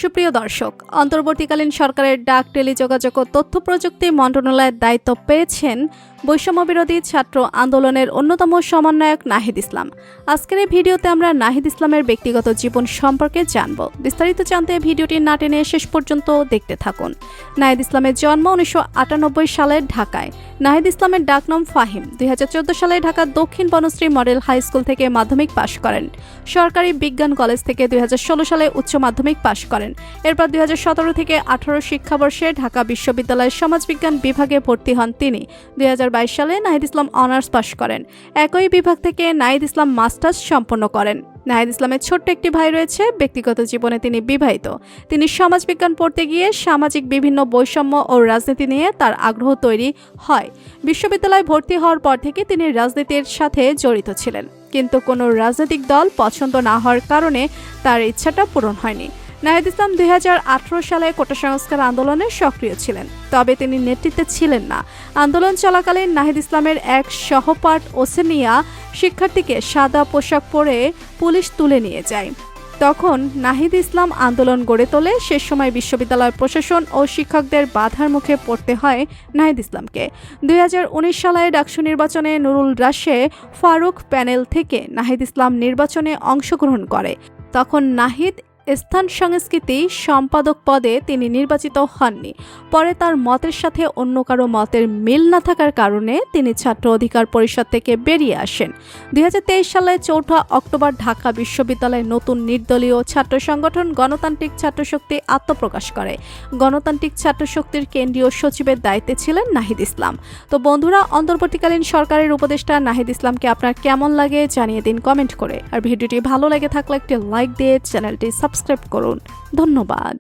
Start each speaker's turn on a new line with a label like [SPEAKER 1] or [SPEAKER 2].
[SPEAKER 1] সুপ্রিয় দর্শক, অন্তর্বর্তীকালীন সরকারের ডাক, টেলিযোগাযোগ ও তথ্য প্রযুক্তি মন্ত্রণালয়ের দায়িত্ব পেয়েছেন বৈষম্য বিরোধী ছাত্র আন্দোলনের অন্যতম সমন্বয়ক নাহিদ ইসলাম। আজকের এই ভিডিওতে আমরা নাহিদ ইসলামের ব্যক্তিগত জীবন সম্পর্কে জানব। বিস্তারিত জানতে ভিডিওটি না টেনে শেষ পর্যন্ত দেখতে থাকুন। নাহিদ ইসলামের জন্ম 1998 সালের ঢাকায়। নাহিদ ইসলামের ডাকনাম ফাহিম। 2014 সালে ঢাকা দক্ষিণ বনশ্রী মডেল হাই স্কুল থেকে মাধ্যমিক পাশ করেন। সরকারি বিজ্ঞান কলেজ থেকে 2016 সালে উচ্চ মাধ্যমিক পাশ করেন। এরপর 2017 থেকে 18 শিক্ষাবর্ষে ঢাকা বিশ্ববিদ্যালয়ের সমাজবিজ্ঞান বিভাগে ভর্তি হন তিনি। 2022 সালে নাহিদ ইসলাম অনার্স পাশ করেন। একই বিভাগ থেকে নাহিদ ইসলাম মাস্টার্স সম্পন্ন করেন। নাহিদ ইসলামের ছোট্ট একটি ভাই রয়েছে। ব্যক্তিগত জীবনে তিনি বিবাহিত। তিনি সমাজবিজ্ঞান পড়তে গিয়ে সামাজিক বিভিন্ন বৈষম্য ও রাজনীতি নিয়ে তার আগ্রহ তৈরি হয়। বিশ্ববিদ্যালয়ে ভর্তি হওয়ার পর থেকে তিনি রাজনীতির সাথে জড়িত ছিলেন, কিন্তু কোনো রাজনৈতিক দল পছন্দ না হওয়ার কারণে তার ইচ্ছাটা পূরণ হয়নি। নাহিদ ইসলাম 2018 সালে কোটা সংস্কার আন্দোলনে সক্রিয় ছিলেন, তবে তিনি নেতৃত্বে ছিলেন না। আন্দোলন চলাকালীন নাহিদ ইসলামের এক সহপাঠ ওসেনিয়া শিক্ষার্থীকে সাদা পোশাক পরে পুলিশ তুলে নিয়ে যায়। তখন নাহিদ ইসলাম আন্দোলন গড়ে তোলে। সে সময় বিশ্ববিদ্যালয় প্রশাসন ও শিক্ষকদের বাধার মুখে পড়তে হয় নাহিদ ইসলামকে। 2019 সালে ডাকসু নির্বাচনে নুরুল রাশে ফারুক প্যানেল থেকে নাহিদ ইসলাম নির্বাচনে অংশগ্রহণ করে। তখন নাহিদ স্থান সংস্কৃতি সম্পাদক পদে তিনি নির্বাচিত হননি। পরে তার মতের সাথে অন্য কারো মতের মিল না থাকার কারণে তিনি ছাত্র অধিকার পরিষদ থেকে বেরিয়ে আসেন। 2023 সালে 4 অক্টোবর ঢাকা বিশ্ববিদ্যালয়ে নতুন নির্দলীয় ছাত্র সংগঠন গণতান্ত্রিক ছাত্রশক্তি আত্মপ্রকাশ করে। গণতান্ত্রিক ছাত্রশক্তির কেন্দ্রীয় সচিবের দায়িত্বে ছিলেন নাহিদ ইসলাম। তো বন্ধুরা, অন্তর্বর্তীকালীন সরকারের উপদেষ্টা নাহিদ ইসলামকে আপনার কেমন লাগে জানিয়ে দিন কমেন্ট করে। আর ভিডিওটি ভালো লেগে থাকলে একটি লাইক দিয়ে চ্যানেলটি সাবস্ক্রাইব করুন। ধন্যবাদ।